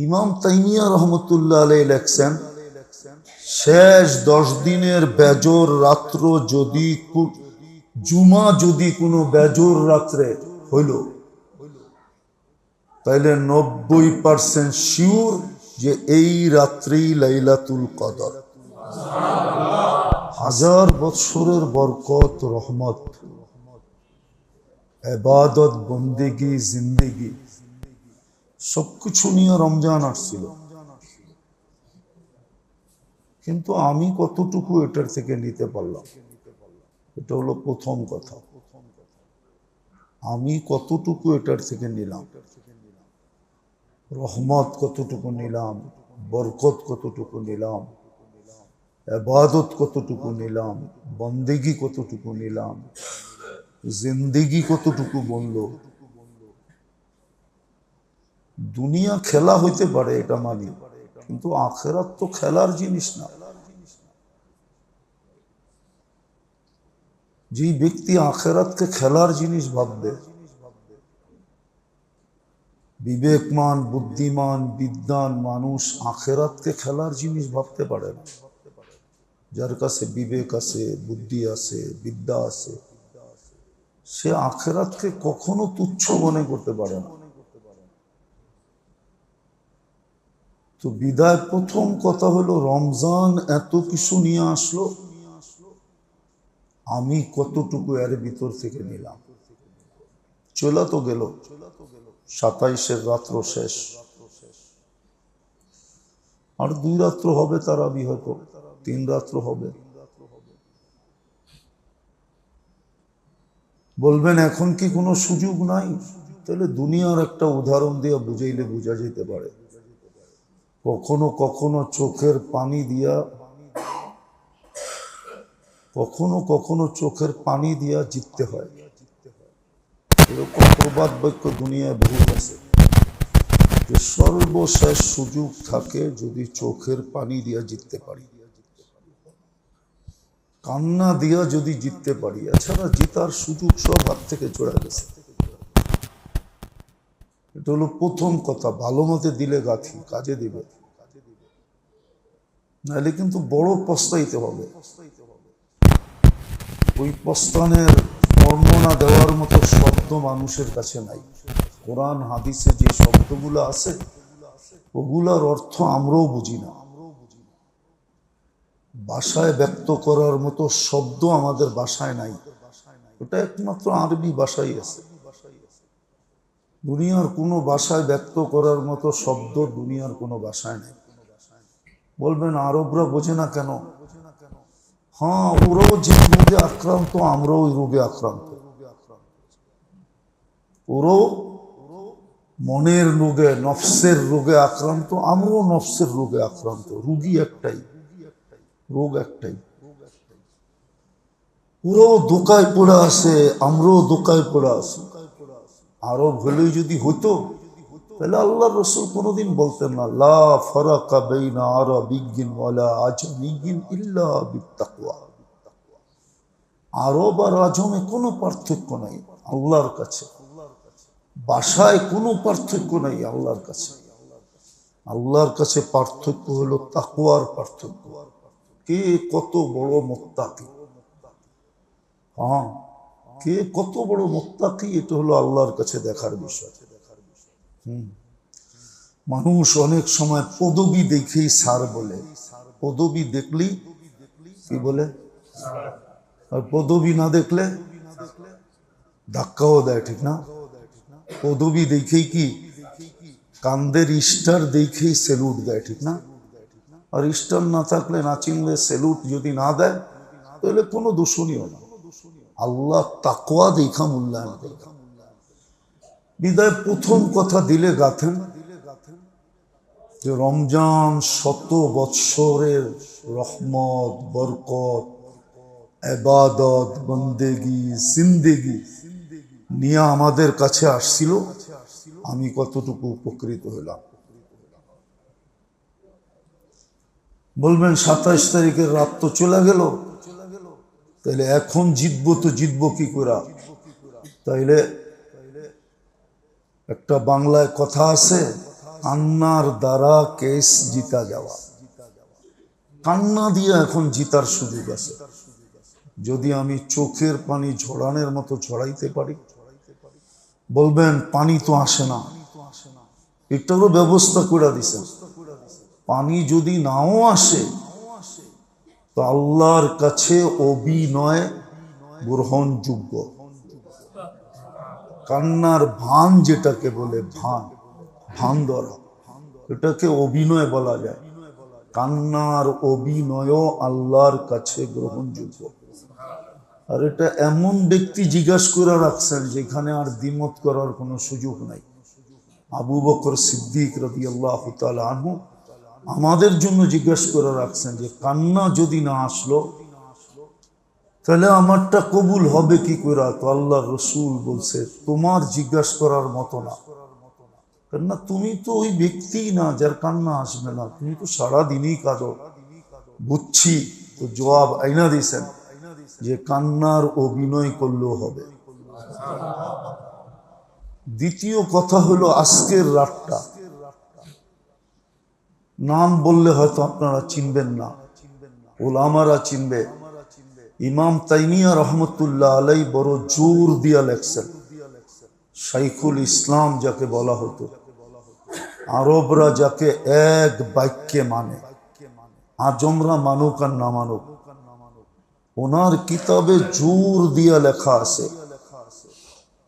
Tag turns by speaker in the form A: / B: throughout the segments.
A: ইমাম তাইমিয়া রহমতুল্লাহ আলাইহি লেখছেন, শেষ 10 দিনের বেজর রাত্র যদি জুমা যদি কোনো বেজর রাত্রে হইল, তাইলে 90% শিওর যে এই রাত্রি লাইলাতুল কদর। 1000 বৎসরের বরকত, রহমত, ইবাদত, বন্দেগি, জিন্দেগি সবকিছু নিয়ে রমজান আসছিল। কিন্তু আমি কতটুকু এটার থেকে নিতে পারলাম, এটা হলো প্রথম কথা। আমি কতটুকু এটার থেকে নিলাম, রহমত কতটুকু নিলাম, বরকত কতটুকু নিলাম, ইবাদত কতটুকু নিলাম, বন্দেগি কতটুকু নিলাম, জিন্দেগি কতটুকু বলল। দুনিয়া খেলা হইতে পারে, এটা মানি, কিন্তু আখিরাত তো খেলার জিনিস না। যে ব্যক্তি আখিরাতকে খেলার জিনিস ভাববে, বিবেকমান, বুদ্ধিমান, বিদ্বান মানুষ আখিরাতকে খেলার জিনিস ভাবতে পারে না। যার কাছে বিবেক আছে, বুদ্ধি আছে, বিদ্যা আছে, সে আখিরাতকে কখনো তুচ্ছ মনে করতে পারে না। তো বিদায় প্রথম কথা হলো, রমজান এত কিছু নিয়ে আসলো, আমি কতটুকু এর ভিতর থেকে নিলাম। চলা তো গেল, 27-এর রাত্র শেষ, আর 2 রাত্র হবে তারাবি, হয়তো 3 রাত্র হবে। বলবেন এখন কি কোনো সুযোগ নাই? তাহলে দুনিয়ার একটা উদাহরণ দিয়ে বুঝাইলে বোঝা যেতে পারে। কখনো কখনো চোখের পানি দিয়া, কখনো কখনো চোখের পানি দিয়া জিততে হয়। এরকম প্রবাদ বাক্য দুনিয়ায় বহু আছে, যে সর্বশেষ সুযোগ থাকে যদি চোখের পানি দিয়া জিততে পারি, কান্না দিয়া যদি জিততে পারি, এছাড়া জিতার সুযোগ সব হাত থেকে চলে গেছে। এটা হলো প্রথম কথা। ভালো মতে দিলে গাথি কাজে দিবে, নাহলে কিন্তু বড় পস্তাইতে হবে। ওই পস্তানের বর্ণনা দেওয়ার মতো শব্দ মানুষের কাছে নাই। কোরআন হাদিসে যে শব্দগুলো আছে, ওগুলার অর্থ আমরাও বুঝি না। ভাষায় ব্যক্ত করার মতো শব্দ আমাদের ভাষায় নাই, ওটা একমাত্র আরবি ভাষায় আছে। দুনিয়ার কোনো ভাষায় ব্যক্ত করার মতো শব্দ দুনিয়ার কোনো ভাষায় নাই। বলবেন আরবরা বোঝে না কেন? হ্যাঁ, ওরাও যে রোগে আক্রান্ত, আমরাও ওই রোগে আক্রান্ত। ওরাও মনের রোগে, নফসের রোগে আক্রান্ত, আমরাও নফসের রোগে আক্রান্ত। রোগী একটাই, রোগ একটাই। ওরাও দোকায় পড়ে আছে, আমরাও দোকায় পড়ে আছি। আরব হলেই যদি হইতো, তাহলে আল্লাহর রাসূল কোনোদিন বলতেন না, লা ফারাকা বাইনা আরাবিয়্যিন ওয়ালা আজমিয়্যিন ইল্লা বিত্তাকওয়া। আরব আর আজমে কোনো পার্থক্য নাই আল্লাহর কাছে, ভাষায় কোনো পার্থক্য নাই আল্লাহর কাছে। আল্লাহর কাছে পার্থক্য হলো তাকওয়ার পার্থক্য। কে কত বড় মুত্তাকি, হ্যাঁ, কে কত বড় মুত্তাকি, এটা হলো আল্লাহর কাছে দেখার বিষয়। মানুষ অনেক সময় পদবী দেখেই স্যার বলে, পদবী দেখলেই কি বলে, আর পদবী না দেখলে ধাক্কাও দেয়, ঠিক না? পদবী দেখেই কি, কান্দের স্টার দেখেই সেলুট দেয়, ঠিক না? আর স্টার না থাকলে, না চিনলে, সেলুট যদি না দেয়, তাহলে কোনো দোষণীয় না। আল্লাহ তাকওয়া দেখা মূল্যায়ন করে। বিদায় প্রথম কথা দিলে গাথেন যে রমজান 100 বৎসরের রহমত, বরকত, ইবাদত, বন্দেগি, জিন্দেগি নিয়ে আমাদের কাছে আসছিল। আমি কতটুকু উপকৃত হলাম? বলবেন 27 তারিখের রাত তো চলে গেল, তাইলে এখন জিতবো তো জিতবো কি করে? তাইলে একটা বাংলায় কথা আছে, কান্নার দ্বারা কেস জিতা যাওয়া। কান্না দিয়ে এখন জিতার সুযোগ আছে। যদি আমি চোখের পানি ঝরানোর মতো ঝরাইতে পারি, বলবেন পানি তো আসে না, এটারও ব্যবস্থা করে দিছেন। পানি যদি নাও আসে তো আল্লাহর কাছে অভিনয় গ্রহণযোগ্য। কান্নার ভান যেটাকে বলে, ভান ধরা, এটাকে অভিনয় বলা যায়। কান্নার অভিনয়ও আল্লাহর কাছে গ্রহণযোগ্য। আর এটা এমন ব্যক্তি জিজ্ঞাসা করে রাখছেন যেখানে আর দ্বিমত করার কোনো সুযোগ নাই। আবু বকর সিদ্দিক রাদিয়াল্লাহু তাআলা আনহু আমাদের জন্য জিজ্ঞাসা করে রাখছেন যে কান্না যদি না আসলো তাহলে আমারটা কবুল হবে কি করে? তো আল্লাহ রসুল বলছে তোমার জিজ্ঞাসা করার মতো না, কেননা তুমি তো ওই ব্যক্তি না যার কান্না আসবে না, তুমি তো সারাদিনই কাঁদো। বুঝছি, তো জবাব আইনা দিয়েছেন যে কান্নার অভিনয় করলেও হবে। দ্বিতীয় কথা হলো আজকের রাতটা, নাম বললে হয়তো আপনারা চিনবেন না, ওলামারা চিনবে। ইমাম তাইমিয়া রহমতুল্লাহ আলাই বড় জোর দিয়া লেখছেন। শাইখুল ইসলাম যাকে বলা হতো, আরবরা যাকে এক বাক্যে মানে, আজমরা মানুক আর না মানুক, ওনার কিতাবে জোর দিয়া লেখা আছে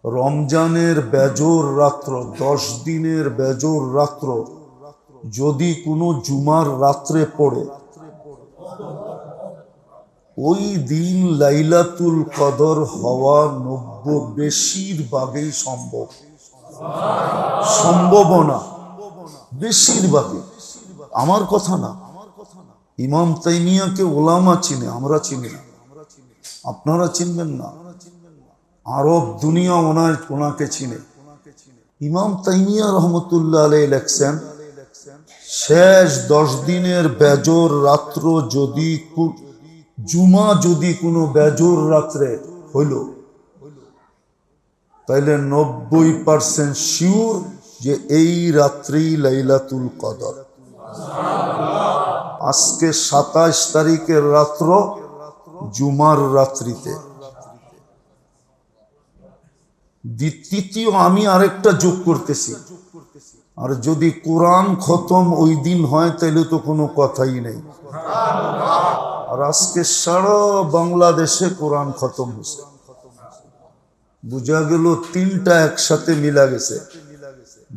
A: রমজানের বেজোর রাত্র, 10 দিনের বেজোর রাত্র যদি কোনো জুমার রাত্রে পড়ে, ওই দিন লাইলাতুল কদর হওয়া 90 বেশিরভাগই সম্ভাবনা, বেশিরভাগই। আমার কথা না, ইমাম তাইমিয়াকে ওলামা চিনে, আমরা চিনি না, আপনারা চিনবেন না, আরব দুনিয়া ওনাকে চিনে। ইমাম তাইমিয়া রহমতুল্লাহ আলাইহি লেখছেন শেষ 10 দিনের বেজোর রাত্র যদি জুমা যদি কোনো বেজোর রাত্রে হইল, তাইলে 90% শিওর যে এই রাত্রি লাইলাতুল কদর। আজকে 27 তারিখের রাত্র জুমার রাত্রিতে। তৃতীয় আমি আরেকটা যোগ করতেছি, আর যদি কোরআন খতম ওই দিন হয় তাহলে তো কোনো কথাই নেই। আর আজকে সারা বাংলাদেশে কোরআন খতম হয়েছে, বুঝা গেল 3টা একসাথে মিলা গেছে,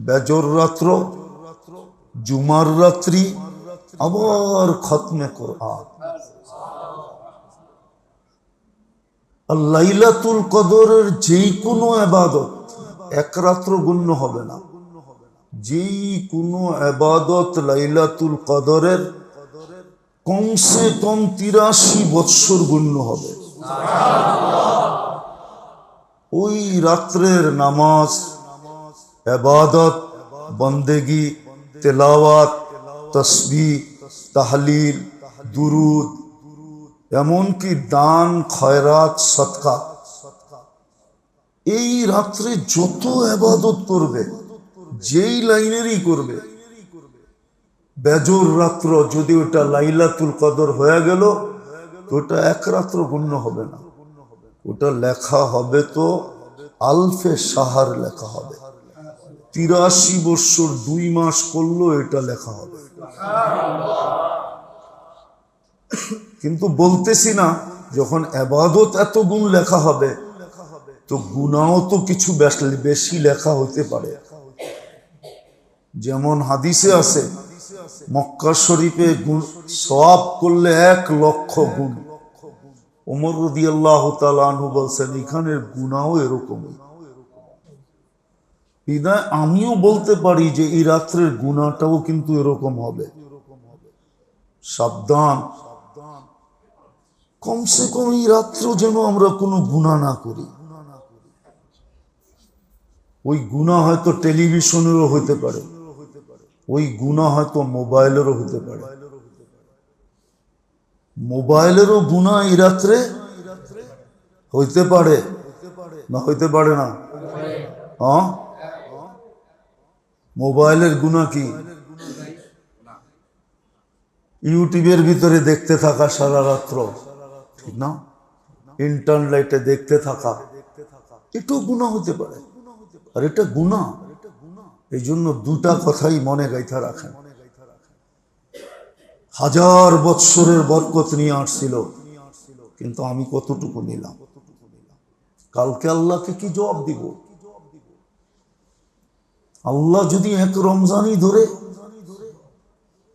A: বেজর রাত্র, জুমার রাত্রি, আবার খতমে কোরআন। আর লাইলাতুল কদরের যেই কোনো ইবাদত এক রাত্র গণ্য হবে না, যেই কোনো ইবাদত লাইলাতুল কদরের কমসে কম 83 বৎসর গণ্য হবে। ওই রাত্রের নামাজ, ইবাদত, বন্দেগি, তেলাওয়াত, তসবিহ, তাহলিল, দুরুদ, এমনকি দান, খয়রাত, সদকা, এই রাত্রে যত ইবাদত করবে, যেই লাইনেরই করবে, বেজর রাত্র যদি ওটা লাইলাতুল কদর হয়ে গেল তো ওটা এক রাত্র গণ্য হবে না, ওটা লেখা হবে তো আলফে শাহর লেখা হবে। 83 বৎসর 2 মাস করলো এটা লেখা হবে। কিন্তু বলতেছি না, যখন ইবাদত এত গুণ লেখা হবে তো গুনাহও তো কিছু বেশি লেখা হতে পারে। যেমন হাদিসে আছে মক্কা শরীফে সওয়াব করলে 1 লক্ষ গুণ। ওমর রাদিয়াল্লাহু তাআলা আনহু বলছেন এখানের গুনাহও এরকমই। বিদায় আমিও বলতে পারি যে এই রাত্রের গুনাহটাও কিন্তু এরকম হবে। সাবধান, কমসে কম এই রাত্রেও যেন আমরা কোনো গুনাহ না করি। ওই গুনাহ হয়তো টেলিভিশনেরও হতে পারে, ওই গুনাহ হয়তো মোবাইলেরও হতে পারে। মোবাইলেরও গুনাহ এই রাত্রে হইতে পারে না, হইতে পারে না? হ্যাঁ, মোবাইলের গুনাহ কি? ইউটিউবের ভিতরে দেখতে থাকা সারা রাত্র, ঠিক না? ইন্টারনেটে দেখতে থাকা, এটাও গুনাহ হতে পারে। আর এটা গুনাহ। এই জন্য দুটা কথাই মনে গাইথা রাখেন। 1000 বৎসরের বরকত নিয়ে আসছিল, কিন্তু আমি কতটুকু নিলাম? কালকে আল্লাহকে কি জবাব দিব? আল্লাহ যদি এক রমজানই ধরে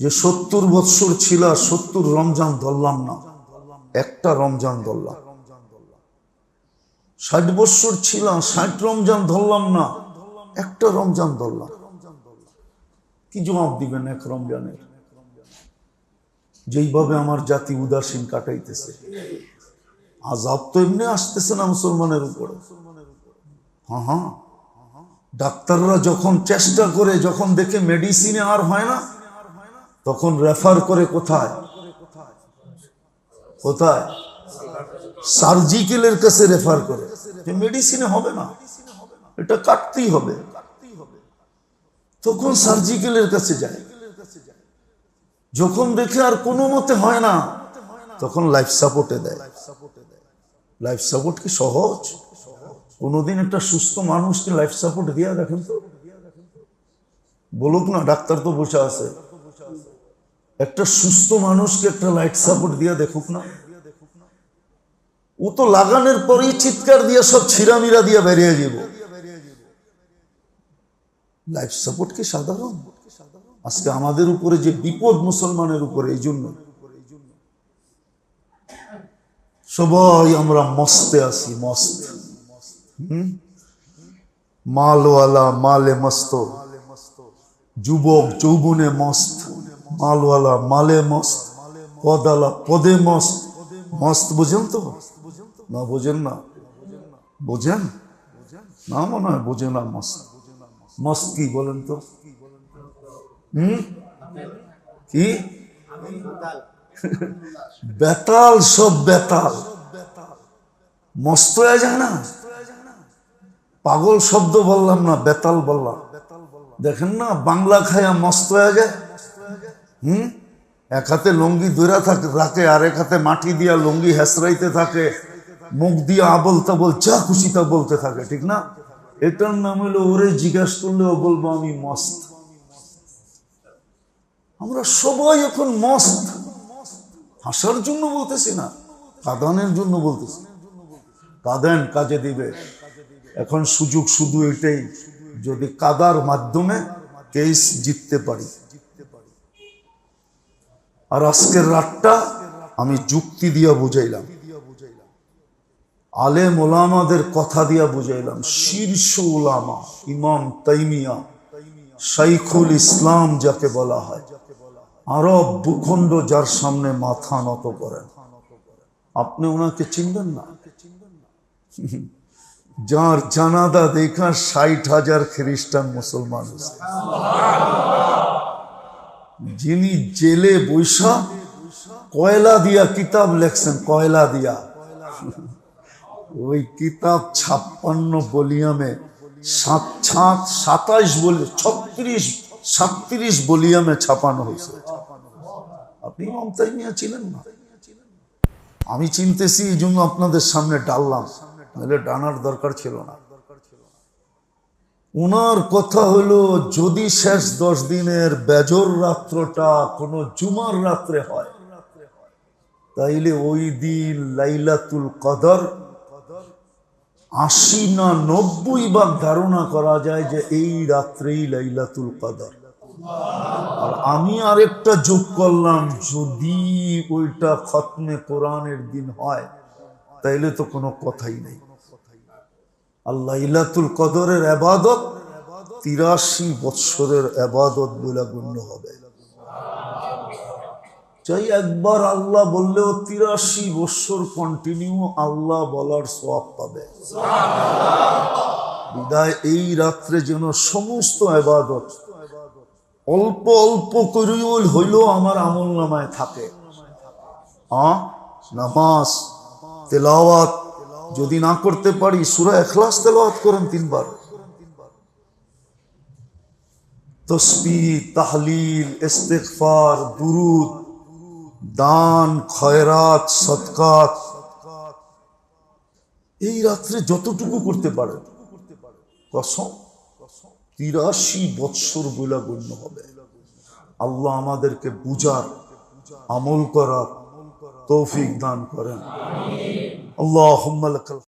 A: যে 70 বৎসর ছিল, 70 রমজান ধরলাম না, একটা রমজান ধরলাম। 60 বৎসর ছিল, 60 রমজান ধরলাম না, একটা রমজান ধরলাম। কি জবাব দিবেন এক রমজানের? যেইভাবে আমার জাতি উদাসীন কাটাইতেছে, আযাব তো এমনি আসতেছে না মুসলমানের উপরে। হ্যাঁ, ডাক্তাররা যখন চেষ্টা করে, যখন দেখে মেডিসিনে আর হয় না, তখন রেফার করে কোথায়? কোথায়? সার্জিক্যালের কাছে রেফার করে, যে মেডিসিনে হবে না, এটা কাটতেই হবে। তখন সার্জিক্যালের কাছে যায়। যখন দেখে আর কোনো মতে হয় না, তখন লাইফ সাপোর্টে দেয়। লাইফ সাপোর্ট কি সহজ? কোনোদিন একটা সুস্থ মানুষকে লাইফ সাপোর্ট দিয়া দেখেন তো? বলুক না, ডাক্তার তো বসে আছে, একটা সুস্থ মানুষকে একটা লাইফ সাপোর্ট দিয়া দেখুক না। ও তো লাগানোর পরেই চিৎকার দিয়ে সব ছিঁড়ামিরা দিয়ে বেরিয়ে যাব। লাইফ সাপোর্ট কি সাধারণ? আজকে আমাদের উপরে যে বিপদ মুসলমানের উপরে, এই জন্য সবাই আমরা মস্তে আছি। মস্ত, মালওয়ালা মালে মস্ত, যুবক যৌবনে মস্ত, মালওয়ালা মালে মস্ত, পদালা পদে মস্ত। মস্ত বোঝেন তো? না বোঝেন না? বোঝেন না? মনে হয় বোঝে না। মস্ত, মস্ত কি বলেন তো? কি? বেতাল, সব বেতাল। মস্ত হয়ে যায় না? পাগল শব্দ বললাম না, বেতাল বললাম। দেখেন না, বাংলা খায়া মস্ত হয়ে যায়। এক হাতে লুঙ্গি ধরে রাখে, আর এক হাতে মাটি দিয়া লুঙ্গি হেসরাইতে থাকে, মুখ দিয়ে আবল তাবল যা খুশি তা বলতে থাকে, ঠিক না? এটার নাম হলো, ওরে জিজ্ঞাসা করলেও বলবো আমি মস্ত। আমরা সবাই এখন মস্ত। হাসার জন্য বলতেছি না, কাঁদানের জন্য বলতেছি। কাঁদেন, কাজে দিবে। এখন সুযোগ শুধু এটাই, যদি কাদার মাধ্যমে কেস জিততে পারি। আর আজকের রাতটা আমি যুক্তি দিয়া বুঝাইলাম, আলেম ওলামাদের কথা দিয়া বুঝাইলাম। শীর্ষ ওলামা ইমাম তাইমিয়া, শাইখুল ইসলাম যাকে বলা হয়, আরব ভূখণ্ড যার সামনে মাথা নত করেন, আপনি ওনাকে চিনবেন না? যার জানাদা দেখা 60,000 খ্রিস্টান মুসলমান, যিনি জেলে বৈশা কয়লা দিয়া কিতাব লেখছেন, কয়লা দিয়া। ওই কিতাব 56 ভলিউমে 37 ভলিউমে ছাপানো হয়েছে। আপনি ইমাম তাইমিয়া ছিলেন না? আমি চিনতেছি, এই জন্য আপনাদের সামনে ডাললাম, নাহলে ডানার দরকার ছিল না। ওনার কথা হলো, যদি শেষ 10 দিনের বেজর রাত্রটা কোনো জুমার রাত্রে হয়, তাইলে ওই দিন লাইলাতুল কদর 80 না 90 ভাগ ধারণা করা যায় যে এই রাত্রেই লাইলাতুল কদর। আর আমি আরেকটা যোগ করলাম, যদি ওইটা খতমে কোরআনের দিন হয়, তাইলে তো কোনো কথাই নেই। আর লাইলাতুল কদরের ইবাদত 83 বৎসরের ইবাদত বলে গণ্য হবে। চাই একবার আল্লাহ বললেও 83 বৎসর কন্টিনিউ আল্লাহ বলার সওয়াব পাবে। বিদায় এই রাত্রে যেন সমস্ত ইবাদত অল্প অল্প করে হইলেও আমার আমলনামায় থাকে। নামাজ, তেলাওয়াত যদি না করতে পারি, সূরা ইখলাস তেলাওয়াত করেন 3 বার। তসবিহ, তাহলিল, ইস্তিগফার, দুরুদ, দান, খয়রাত, সদকাত, এই রাত্রে যতটুকু করতে পারে কসম 83 বৎসর বইলা গণ্য হবে। আল্লাহ আমাদেরকে বুঝার, আমল করার তৌফিক দান করেন। আল্লাহুম্মা লাকাল